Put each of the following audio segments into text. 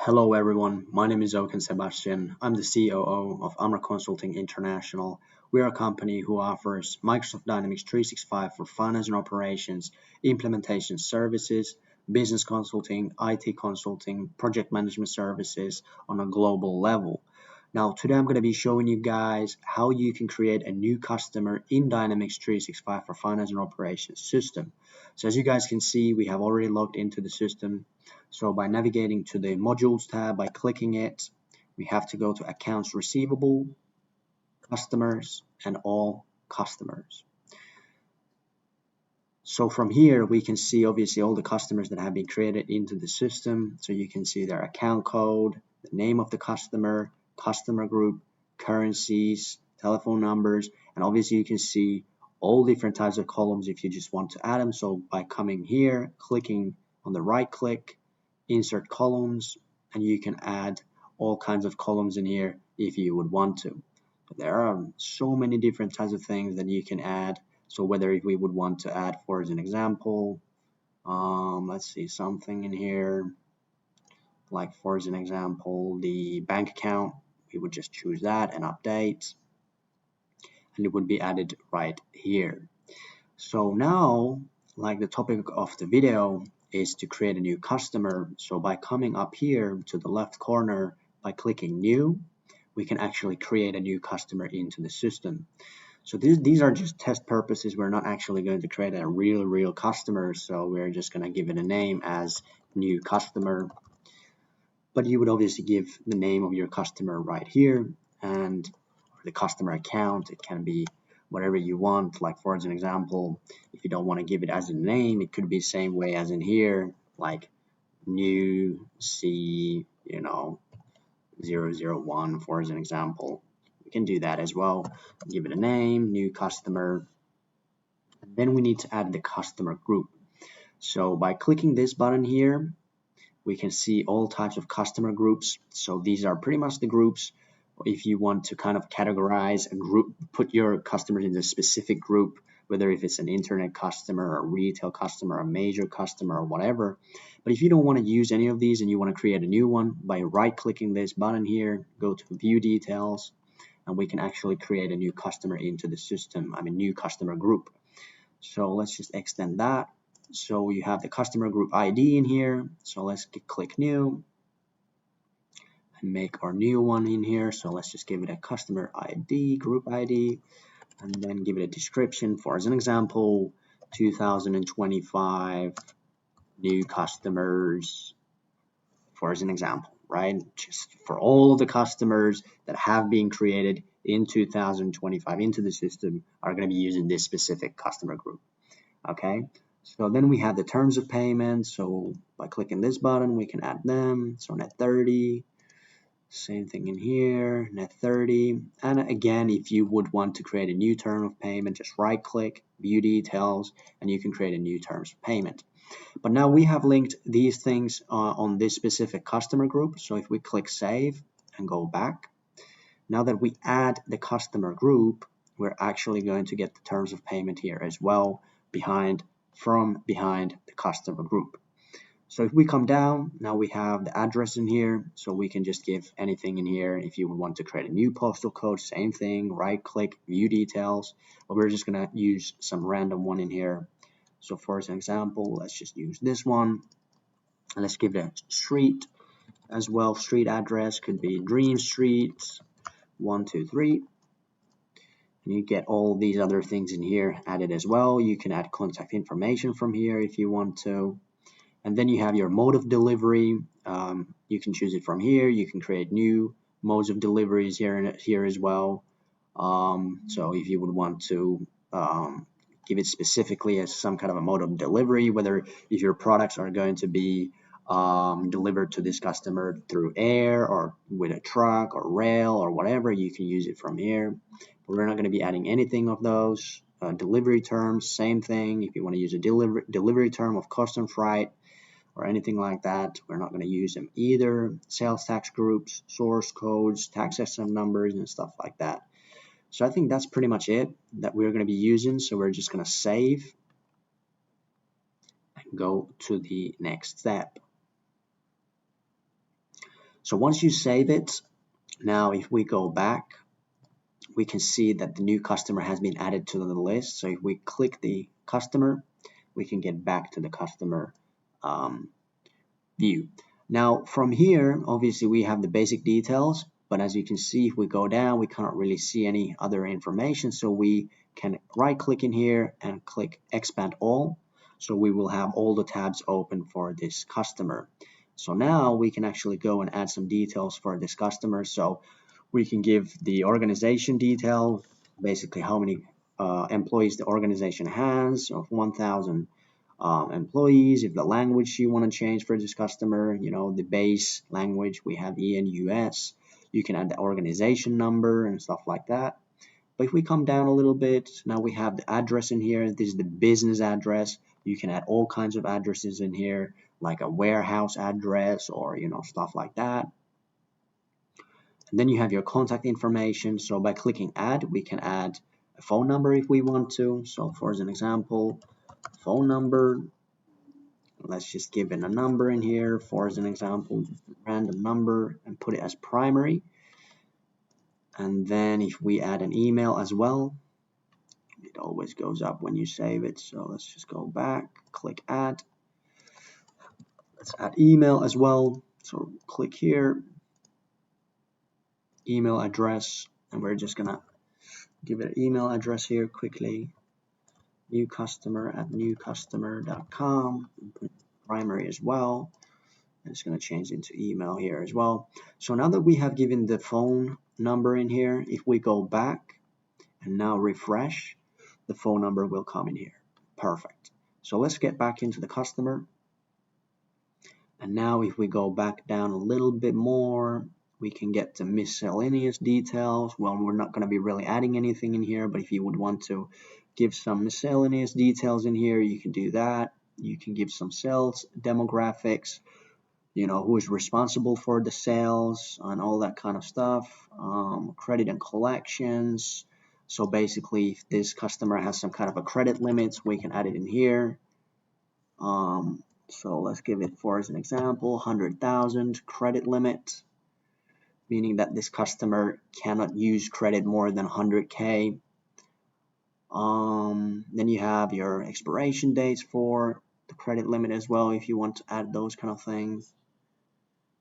Hello everyone, my name is Okan Sebastian. I'm the COO of AMRA Consulting International. We are a company who offers Microsoft Dynamics 365 for finance and operations, implementation services, business consulting, IT consulting, project management services on a global level. Now, today I'm going to be showing you guys how you can create a new customer in Dynamics 365 for finance and operations system. So as you guys can see, we have already logged into the system. So by navigating to the modules tab, by clicking it, we have to go to accounts receivable, customers, and all customers. So from here, we can see obviously all the customers that have been created into the system. So you can see their account code, the name of the customer, customer group, currencies, telephone numbers, and obviously you can see all different types of columns if you just want to add them. So by coming here, clicking on the right click, insert columns, and you can add all kinds of columns in here if you would want to. But there are so many different types of things that you can add. So whether if we would want to add, for as an example, let's see something in here, like for as an example, the bank account, we would just choose that and update, and it would be added right here. So now, like the topic of the video is to create a new customer. So by coming up here to the left corner, by clicking new, we can actually create a new customer into the system. So these are just test purposes. We're not actually going to create a real customer. So we're just going to give it a name as new customer. But you would obviously give the name of your customer right here, and the customer account. It can be whatever you want. Like for as an example, if you don't want to give it as a name, it could be the same way as in here, like new C, 001 for as an example. We can do that as well. Give it a name, new customer. Then we need to add the customer group. So by clicking this button here, we can see all types of customer groups. So these are pretty much the groups. If you want to kind of categorize a group, put your customers in a specific group, whether if it's an internet customer, a retail customer, a major customer, or whatever. But if you don't want to use any of these and you want to create a new one, by right-clicking this button here, go to View Details, and we can actually create a new customer into the system, new customer group. So let's just extend that. So you have the customer group ID in here. So let's click New and make our new one in here. So let's just give it a customer ID, group ID, and then give it a description. For as an example, 2025 new customers, for as an example, right? Just for all of the customers that have been created in 2025 into the system are going to be using this specific customer group. Okay, so then we have the terms of payment. So by clicking this button, we can add them. So net 30, same thing in here, net 30. And again, if you would want to create a new term of payment, just right click, view details, and you can create a new terms of payment. But now we have linked these things on this specific customer group. So if we click save and go back, now that we add the customer group, we're actually going to get the terms of payment here as well, from behind the customer group. So if we come down, now we have the address in here, so we can just give anything in here. If you want to create a new postal code, same thing, right click, view details, but we're just going to use some random one in here. So for an example, let's just use this one, and let's give it a street as well. Street address could be Dream Street 123. And you get all these other things in here added as well. You can add contact information from here if you want to. And then you have your mode of delivery. You can choose it from here. You can create new modes of deliveries here as well. So if you would want to give it specifically as some kind of a mode of delivery, whether if your products are going to be delivered to this customer through air or with a truck or rail or whatever, you can use it from here. But we're not going to be adding anything of those. Delivery terms, same thing. If you want to use a delivery term of custom freight or anything like that, we're not going to use them either. Sales tax groups, source codes, tax system numbers, and stuff like that. So I think that's pretty much it that we're going to be using. So we're just going to save and go to the next step. So once you save it, now if we go back, we can see that the new customer has been added to the list. So if we click the customer, we can get back to the customer view. Now from here, obviously we have the basic details, but as you can see, if we go down, we can't really see any other information. So we can right click in here and click expand all. So we will have all the tabs open for this customer. So now we can actually go and add some details for this customer. So we can give the organization detail, basically how many employees the organization has, of 1,000 employees. If the language you want to change for this customer, the base language, we have E and US. You can add the organization number and stuff like that. But if we come down a little bit, now we have the address in here. This is the business address. You can add all kinds of addresses in here, like a warehouse address or stuff like that. And then you have your contact information. So by clicking add, we can add a phone number if we want to. So for an example, phone number, let's just give it a number in here. For an example, just a random number, and put it as primary. And then if we add an email as well, it always goes up when you save it. So let's just go back, click add. Let's add email as well. So click here, email address, and we're just gonna give it an email address here quickly. New customer at newcustomer.com. Primary as well. And it's going to change into email here as well. So now that we have given the phone number in here, if we go back and now refresh, the phone number will come in here. Perfect. So let's get back into the customer. And now if we go back down a little bit more, we can get the miscellaneous details. Well, we're not going to be really adding anything in here, but if you would want to give some miscellaneous details in here, you can do that. You can give some sales demographics, who is responsible for the sales and all that kind of stuff. Credit and collections. So basically, if this customer has some kind of a credit limits, we can add it in here. So let's give it, for as an example, 100,000 credit limit, meaning that this customer cannot use credit more than 100K. Then you have your expiration dates for the credit limit as well, if you want to add those kind of things.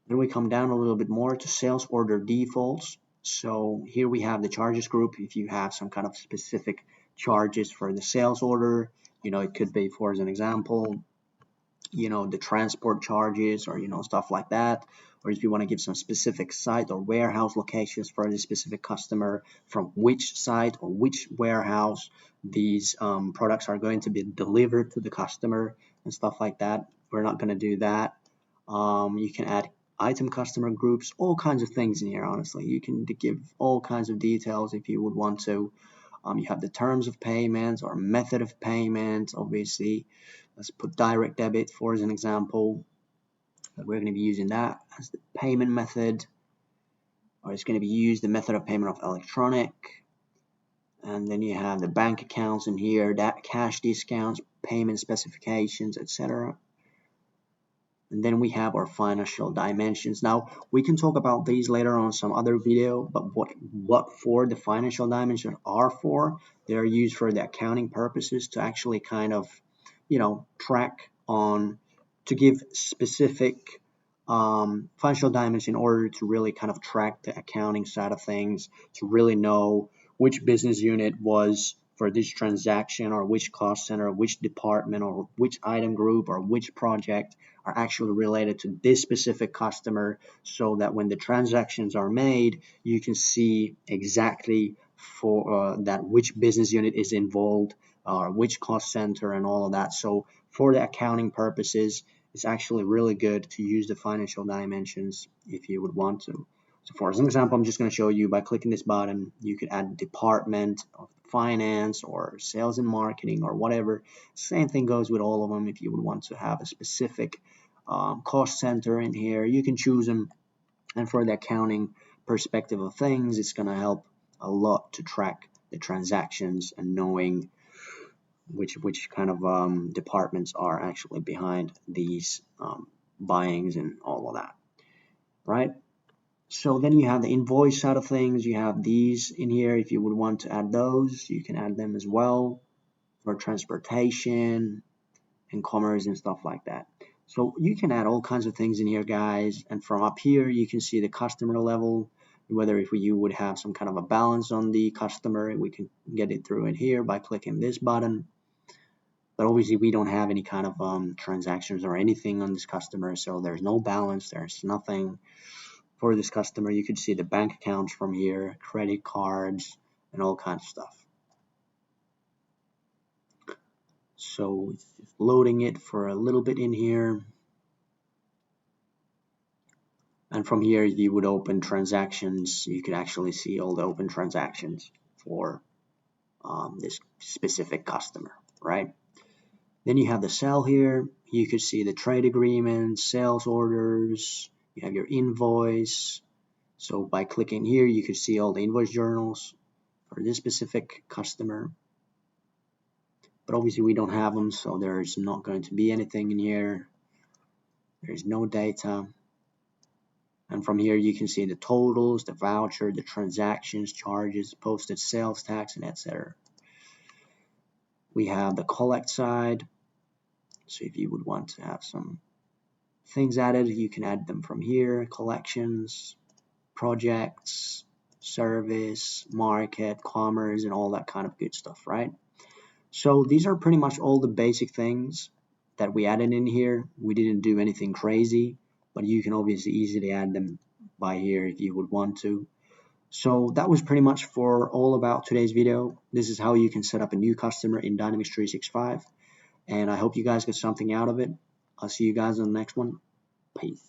Then we come down a little bit more to sales order defaults. So here we have the charges group. If you have some kind of specific charges for the sales order, it could be, for as an example, the transport charges or, stuff like that. Or if you want to give some specific site or warehouse locations for the specific customer, from which site or which warehouse these products are going to be delivered to the customer and stuff like that. We're not going to do that. You can add item customer groups, all kinds of things in here. Honestly, you can give all kinds of details if you would want to. You have the terms of payments or method of payment. Obviously, let's put direct debit for as an example. We're going to be using that as the payment method, or it's going to be used the method of payment of electronic. And then you have the bank accounts in here, that cash discounts, payment specifications, etc. And then we have our financial dimensions. Now we can talk about these later on some other video, but what for the financial dimensions are for, they're used for the accounting purposes to actually kind of, track on, to give specific financial dimensions in order to really kind of track the accounting side of things, to really know which business unit was for this transaction, or which cost center, which department, or which item group, or which project are actually related to this specific customer, so that when the transactions are made, you can see exactly for that which business unit is involved, or which cost center and all of that. So for the accounting purposes, it's actually really good to use the financial dimensions if you would want to. So for an example, I'm just going to show you by clicking this button, you could add department of finance or sales and marketing or whatever. Same thing goes with all of them. If you would want to have a specific cost center in here, you can choose them. And for the accounting perspective of things, it's going to help a lot to track the transactions and knowing which kind of departments are actually behind these buyings and all of that, right? So then you have the invoice side of things. You have these in here. If you would want to add those, you can add them as well for transportation and commerce and stuff like that. So you can add all kinds of things in here, guys. And from up here, you can see the customer level, whether if you would have some kind of a balance on the customer, we can get it through in here by clicking this button. But obviously we don't have any kind of transactions or anything on this customer, so there's no balance, there's nothing for this customer. You could see the bank accounts from here, credit cards, and all kinds of stuff. So it's just loading it for a little bit in here. And from here, you would open transactions. You could actually see all the open transactions for this specific customer, right? Then you have the sell here. You could see the trade agreements, sales orders. You have your invoice. So by clicking here, you could see all the invoice journals for this specific customer. But obviously we don't have them, so there's not going to be anything in here. There's no data. And from here you can see the totals, the voucher, the transactions, charges, posted sales tax, and etc. We have the collect side. So if you would want to have some things added, you can add them from here. Collections, projects, service, market, commerce, and all that kind of good stuff, right? So these are pretty much all the basic things that we added in here. We didn't do anything crazy, but you can obviously easily add them by here if you would want to. So that was pretty much for all about today's video. This is how you can set up a new customer in Dynamics 365. And I hope you guys get something out of it. I'll see you guys on the next one. Peace.